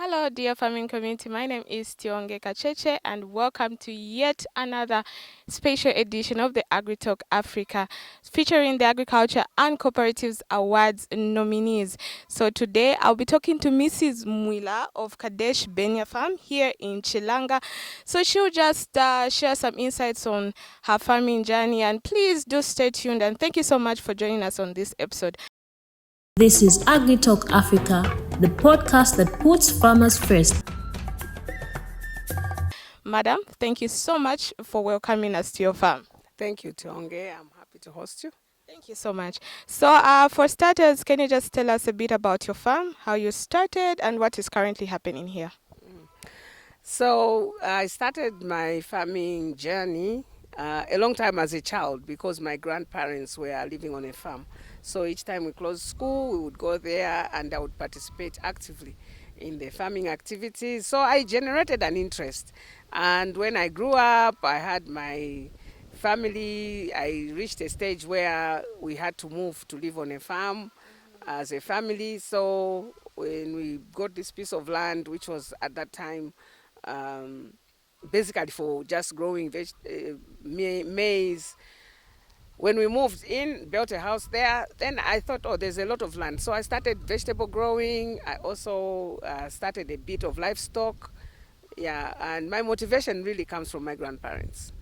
Hello, dear farming community. My name is Tionge Kacheche, and welcome to yet another special edition of the AgriTalk Africa, featuring the Agriculture and Cooperatives Awards nominees. So today I'll be talking to Mrs. Mwila of Kadesh Benya Farm here in Chilenga. So she'll just share some insights on her farming journey, and please do stay tuned. And thank you so much for joining us on this episode. This is AgriTalk Africa, the podcast that puts farmers first. Madam, thank you so much for welcoming us to your farm. Thank you, Tionge. I'm happy to host you. Thank you so much. So, for starters, can you just tell us a bit about your farm, how you started, and what is currently happening here? So, I started my farming journey a long time as a child because my grandparents were living on a farm. So, each time we closed school, we would go there and I would participate actively in the farming activities. So, I generated an interest. And when I grew up, I had my family. I reached a stage where we had to move to live on a farm as a family. So when we got this piece of land, which was at that time um, basically for just growing maize, when we moved in, built a house there, then I thought, oh, there's a lot of land. So I started vegetable growing. I also started a bit of livestock. Yeah, and my motivation really comes from my grandparents.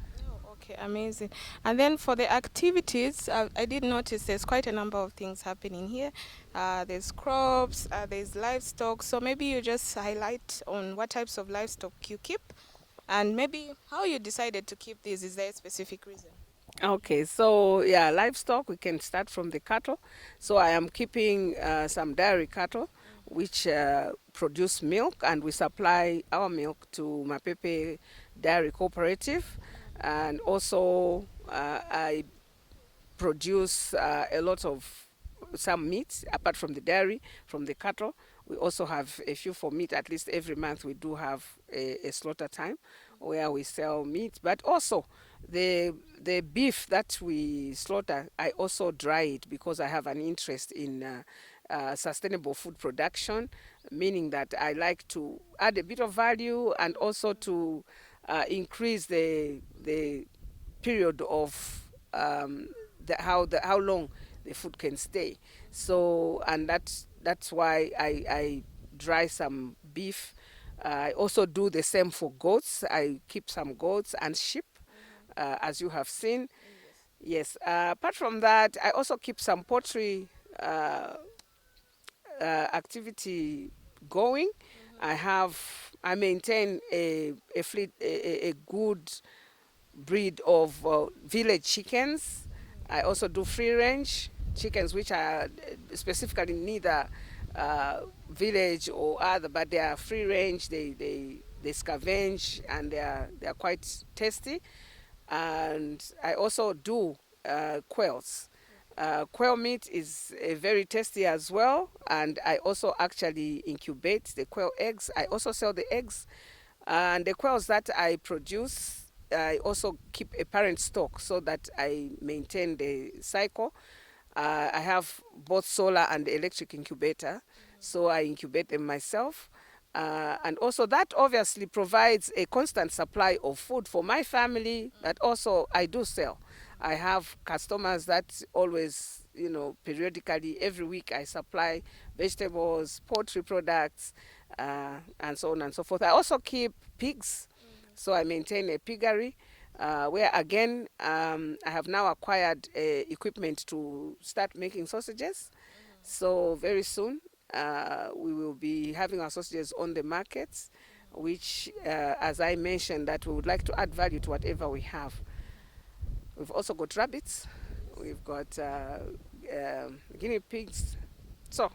Okay, amazing. And then for the activities, I did notice there's quite a number of things happening here. There's crops, there's livestock. So maybe you just highlight on what types of livestock you keep and maybe how you decided to keep these. Is there a specific reason? Okay, so yeah, livestock, we can start from the cattle. So I am keeping some dairy cattle which produce milk, and we supply our milk to Mapepe Dairy Cooperative. And also I produce a lot of some meat apart from the dairy, from the cattle. We also have a few for meat. At least every month we do have a slaughter time where we sell meat, but also the beef that we slaughter, I also dry it because I have an interest in sustainable food production, meaning that I like to add a bit of value and also to increase the period of how long the food can stay. So, and that's why I dry some beef. I also do the same for goats. I keep some goats and sheep, as you have seen. Yes. Apart from that, I also keep some poultry activity going. I maintain a fleet, a good breed of village chickens. I also do free range chickens, which are specifically neither village or other, but they are free range. They scavenge and they are quite tasty. And I also do quails. Quail meat is very tasty as well, and I also actually incubate the quail eggs. I also sell the eggs, and the quails that I produce, I also keep a parent stock so that I maintain the cycle. I have both solar and electric incubator, so I incubate them myself. And also that obviously provides a constant supply of food for my family, but also I do sell. I have customers that always, periodically, every week I supply vegetables, poultry products, and so on and so forth. I also keep pigs, so I maintain a piggery. Where again, I have now acquired equipment to start making sausages. So very soon we will be having our sausages on the markets, which, as I mentioned, that we would like to add value to whatever we have. We've also got rabbits. We've got guinea pigs. So,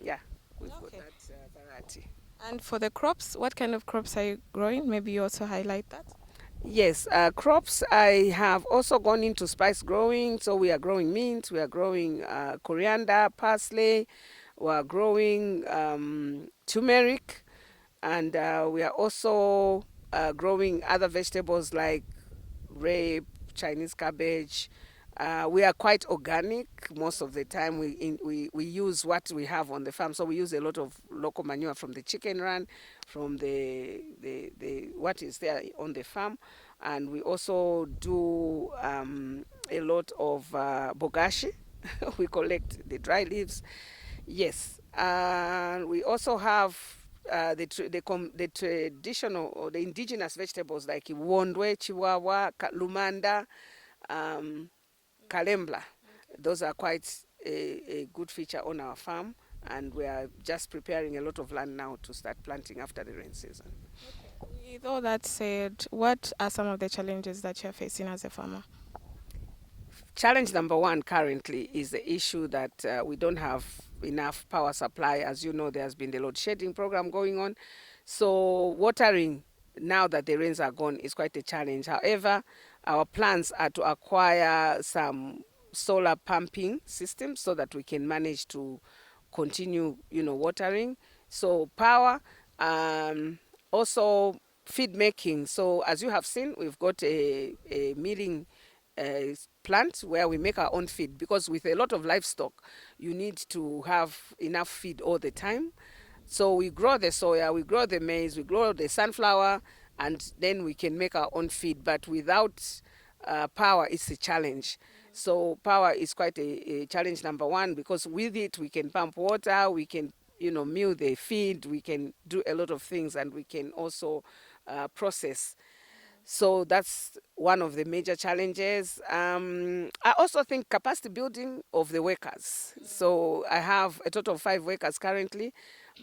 yeah, we've got that variety. And for the crops, what kind of crops are you growing? Maybe you also highlight that. Yes, crops. I have also gone into spice growing. So we are growing mint, we are growing coriander, parsley, we are growing turmeric, and we are also growing other vegetables like rape, Chinese cabbage, We are quite organic most of the time. We use what we have on the farm, so we use a lot of local manure from the chicken run, from the what is there on the farm, and we also do a lot of bogashi. We collect the dry leaves. Yes, and we also have the traditional or the indigenous vegetables like wondwe, chihuahua, lumanda, um, kalembla. Those are quite a good feature on our farm, and we are just preparing a lot of land now to start planting after the rain season. With all that said, what are some of the challenges that you're facing as a farmer? Challenge number one currently is the issue that we don't have enough power supply. As you know, there has been the load shedding program going on. So watering now that the rains are gone is quite a challenge. However, our plans are to acquire some solar pumping systems so that we can manage to continue, watering. So power, also feed making. So as you have seen, we've got a milling plant where we make our own feed, because with a lot of livestock you need to have enough feed all the time. So we grow the soya, we grow the maize, we grow the sunflower, and then we can make our own feed. But without power, it's a challenge. So power is quite a challenge number one, because with it we can pump water, we can mill the feed, we can do a lot of things, and we can also process. So that's one of the major challenges. I also think capacity building of the workers. So I have a total of 5 workers currently,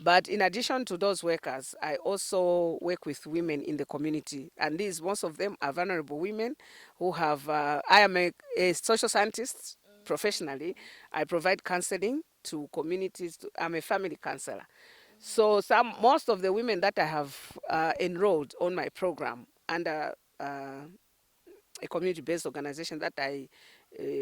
but in addition to those workers, I also work with women in the community, and most of them are vulnerable women who have. I am a social scientist professionally. I provide counseling to communities. I'm a family counselor. So most of the women that I have enrolled on my program under a community-based organization that I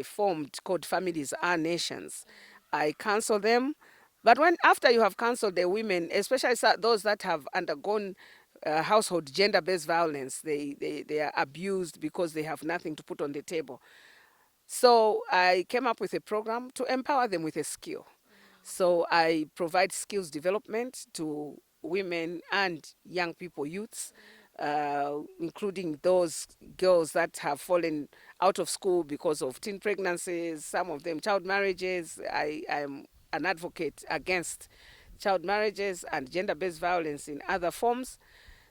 formed called Families Are Nations, I counsel them. But after you have counseled the women, especially those that have undergone household gender-based violence, they are abused because they have nothing to put on the table. So I came up with a program to empower them with a skill. So I provide skills development to women and young people, youths, including those girls that have fallen out of school because of teen pregnancies, some of them child marriages. I am an advocate against child marriages and gender-based violence in other forms.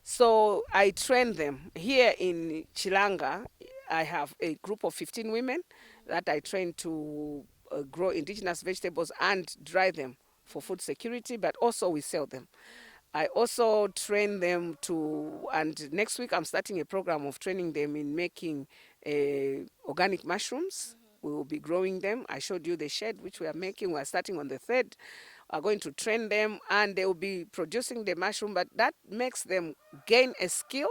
So I train them. Here in Chilenga, I have a group of 15 women that I train to grow indigenous vegetables and dry them for food security, but also we sell them. I also train them and next week I'm starting a program of training them in making organic mushrooms. We will be growing them. I showed you the shed which we are making. We are starting on the 3rd. We are going to train them, and they will be producing the mushroom, but that makes them gain a skill.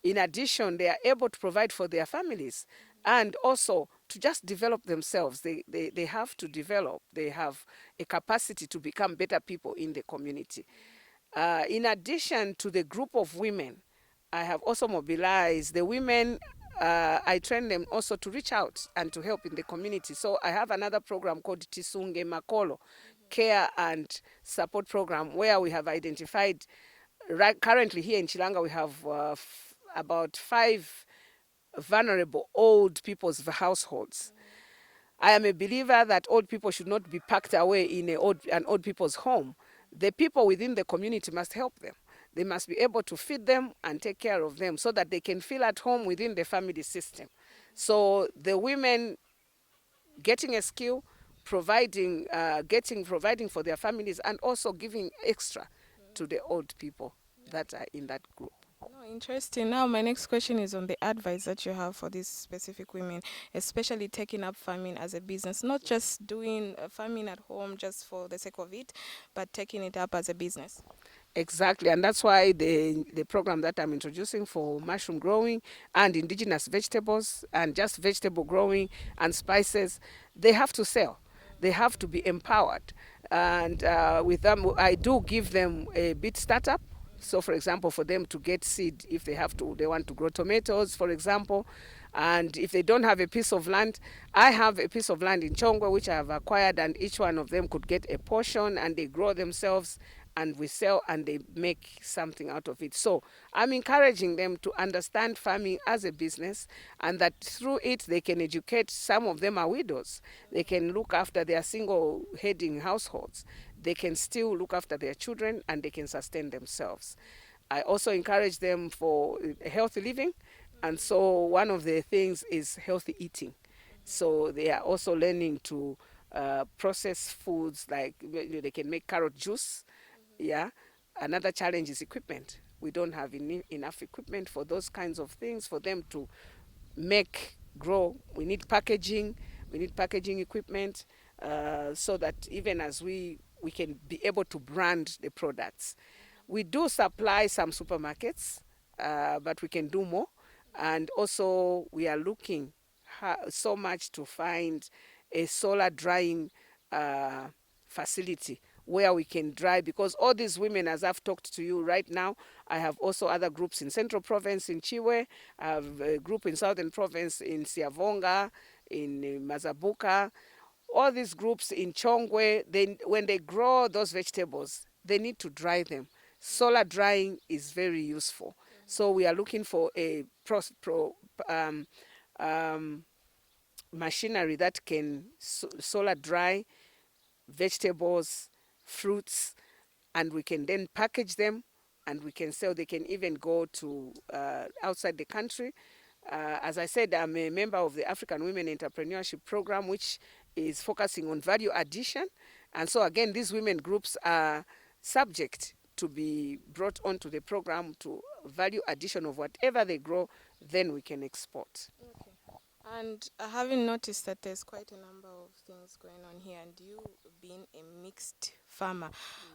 In addition, they are able to provide for their families and also to just develop themselves. They have to develop. They have a capacity to become better people in the community. In addition to the group of women, I have also mobilized the women. I train them also to reach out and to help in the community. So I have another program called Tisunge Makolo, Care and Support Program, where we have identified, currently here in Chilenga, we have about 5 vulnerable old people's households. I am a believer that old people should not be packed away in an old people's home. The people within the community must help them. They must be able to feed them and take care of them so that they can feel at home within the family system. So the women getting a skill, providing for their families, and also giving extra to the old people that are in that group. No, interesting. Now, my next question is on the advice that you have for these specific women, especially taking up farming as a business, not just doing farming at home just for the sake of it, but taking it up as a business. Exactly, and that's why the program that I'm introducing for mushroom growing and indigenous vegetables and just vegetable growing and spices, they have to sell. They have to be empowered. And with them, I do give them a bit startup. So, for example, for them to get seed, if they want to grow tomatoes, for example, And if they don't have a piece of land, I have a piece of land in Chongwe which I have acquired, and each one of them could get a portion, and they grow themselves, and we sell, and they make something out of it. So I'm encouraging them to understand farming as a business, and that through it they can educate. Some of them are widows. They can look after their single heading households. They can still look after their children, and they can sustain themselves. I also encourage them for healthy living, and so one of the things is healthy eating. So they are also learning to process foods, like they can make carrot juice. Yeah. Another challenge is equipment. We don't have enough equipment for those kinds of things for them to grow. We need packaging. We need packaging equipment, so that even as we can be able to brand the products. We do supply some supermarkets, but we can do more. And also we are looking so much to find a solar drying facility where we can dry, because all these women, as I've talked to you right now, I have also other groups in Central Province in Chiwe, I have a group in Southern Province in Siavonga, in Mazabuka. All these groups in Chongwe, when they grow those vegetables, they need to dry them. Solar drying is very useful. So we are looking for a um, um, machinery that can solar dry vegetables, fruits, and we can then package them, and we can sell. They can even go to outside the country. As I said, I'm a member of the African Women Entrepreneurship Program, which is focusing on value addition. And so again, these women groups are subject to be brought onto the program to value addition of whatever they grow, then we can export. Okay. And having noticed that there's quite a number of things going on here, and you being a mixed farmer,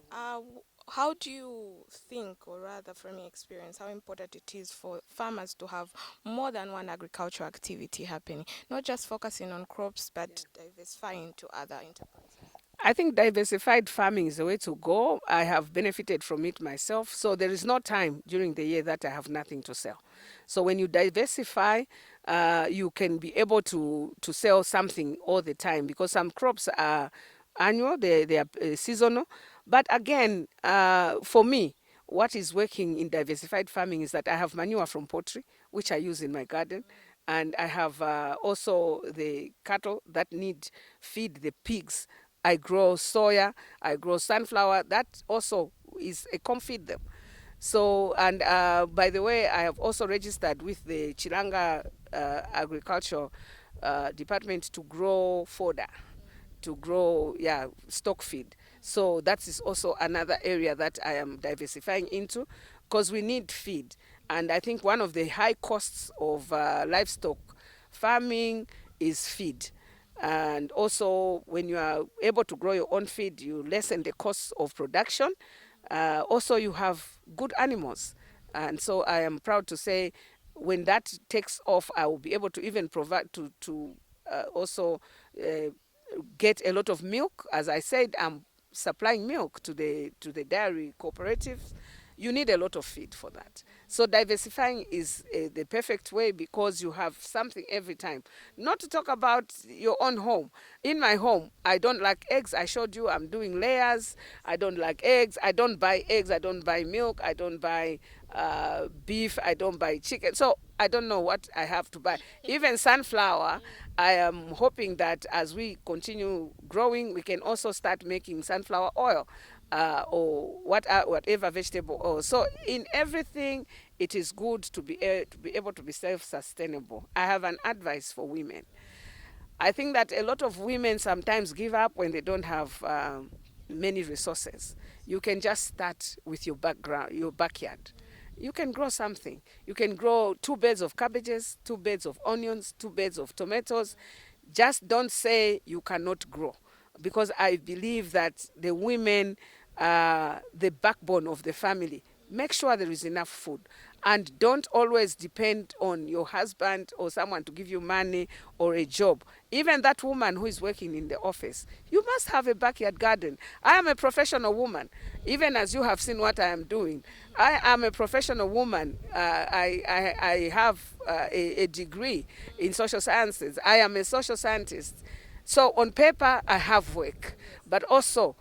how do you think, or rather from your experience, how important it is for farmers to have more than one agricultural activity happening, not just focusing on crops, but diversifying to other enterprises? I think diversified farming is the way to go. I have benefited from it myself. So there is no time during the year that I have nothing to sell. So when you diversify, you can be able to sell something all the time, because some crops are annual, they are seasonal. But again, for me, what is working in diversified farming is that I have manure from poultry, which I use in my garden. And I have also the cattle that need feed, the pigs. I grow soya, I grow sunflower. That also is a feed them. So, and by the way, I have also registered with the Chilenga Agriculture Department to grow fodder, to grow, stock feed. So that is also another area that I am diversifying into, because we need feed. And I think one of the high costs of livestock farming is feed. And also, when you are able to grow your own feed, you lessen the costs of production. Also, you have good animals. And so I am proud to say, when that takes off, I will be able to even provide to also get a lot of milk. As I said, I'm supplying milk to the dairy cooperatives. You need a lot of feed for that. So diversifying is the perfect way, because you have something every time. Not to talk about your own home. In my home, I don't like eggs. I showed you I'm doing layers. I don't like eggs. I don't buy eggs. I don't buy milk. I don't buy beef. I don't buy chicken. So I don't know what I have to buy. Even sunflower, I am hoping that as we continue growing, we can also start making sunflower oil. Or whatever vegetable oil. So in everything, it is good to be able to be self-sustainable. I have an advice for women. I think that a lot of women sometimes give up when they don't have many resources. You can just start with your backyard. You can grow something. You can grow 2 beds of cabbages, 2 beds of onions, 2 beds of tomatoes. Just don't say you cannot grow, because I believe that the women are the backbone of the family. Make sure there is enough food. And don't always depend on your husband or someone to give you money or a job. Even that woman who is working in the office, you must have a backyard garden. I am a professional woman, even as you have seen what I am doing. I am a professional woman. I have a degree in social sciences. I am a social scientist. So on paper, I have work, but also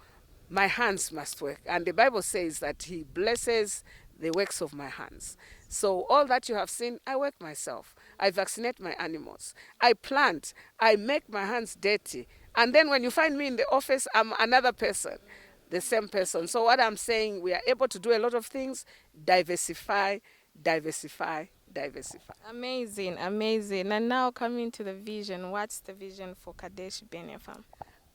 my hands must work. And the Bible says that he blesses the works of my hands. So all that you have seen, I work myself. I vaccinate my animals. I plant. I make my hands dirty. And then when you find me in the office, I'm another person, the same person. So what I'm saying, we are able to do a lot of things, diversify, diversify, diversify. Amazing, amazing. And now coming to the vision, what's the vision for Kadesh Benia Farm?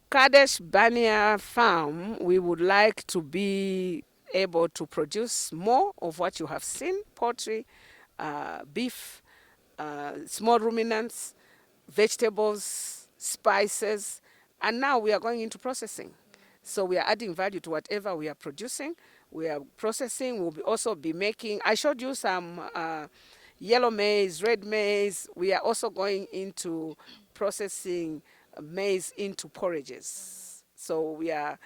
Kadesh Bania Farm, we would like to be able to produce more of what you have seen: poultry, beef, small ruminants, vegetables, spices, and now we are going into processing. So we are adding value to whatever we are producing. We are processing. We'll also be making. I showed you some yellow maize, red maize. We are also going into processing maize into porridges. So we are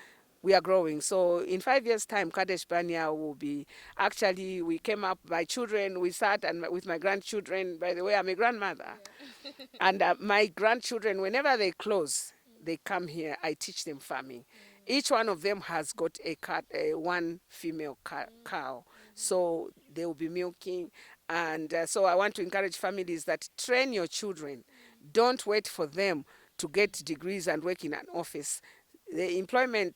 growing. So in 5 years' time, Kadesh Bania will be, actually, we came up, my children, we sat and with my grandchildren. By the way, I'm a grandmother. And my grandchildren, whenever they close, they come here, I teach them farming. Each one of them has got one female cow. So they will be milking. And so I want to encourage families that train your children. Don't wait for them to get degrees and work in an office. The employment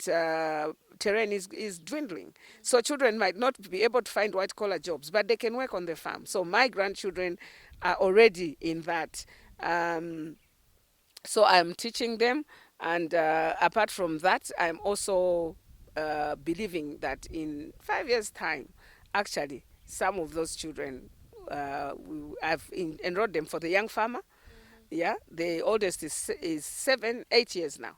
terrain is dwindling. So children might not be able to find white-collar jobs, but they can work on the farm. So my grandchildren are already in that. So I'm teaching them. And apart from that, I'm also believing that in 5 years' time, actually, some of those children, I've enrolled them for the young farmer. Yeah, the oldest is 7, 8 years now,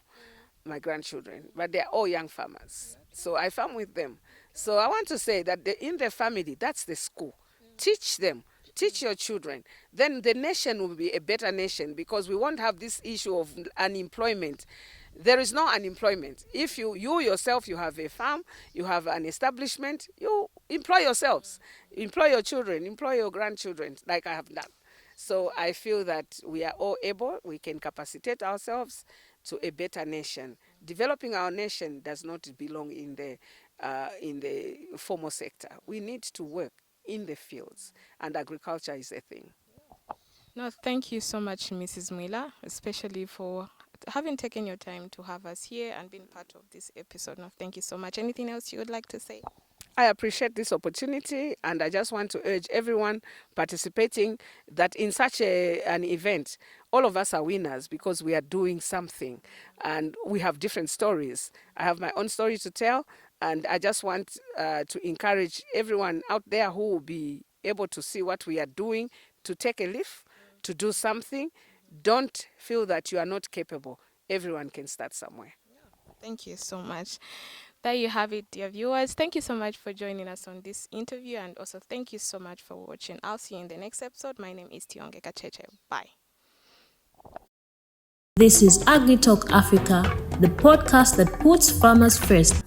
my grandchildren, but they're all young farmers. So I farm with them. So I want to say that in the family, that's the school. Teach them. Teach your children. Then the nation will be a better nation, because we won't have this issue of unemployment. There is no unemployment. If you yourself, you have a farm, you have an establishment, you employ yourselves. Employ your children, employ your grandchildren, like I have done. So I feel that we are all able, we can capacitate ourselves to a better nation. Developing our nation does not belong in the formal sector. We need to work in the fields, and agriculture is a thing. No, thank you so much, Mrs. Mwila, especially for having taken your time to have us here and being part of this episode. No, thank you so much. Anything else you would like to say? I appreciate this opportunity, and I just want to urge everyone participating that in such an event, all of us are winners, because we are doing something and we have different stories. I have my own story to tell, and I just want to encourage everyone out there who will be able to see what we are doing to take a leaf, to do something. Don't feel that you are not capable. Everyone can start somewhere. Thank you so much. There you have it, dear viewers. Thank you so much for joining us on this interview, and also thank you so much for watching. I'll see you in the next episode. My name is Tionge Kacheche. Bye. This is AgriTalk Africa, the podcast that puts farmers first.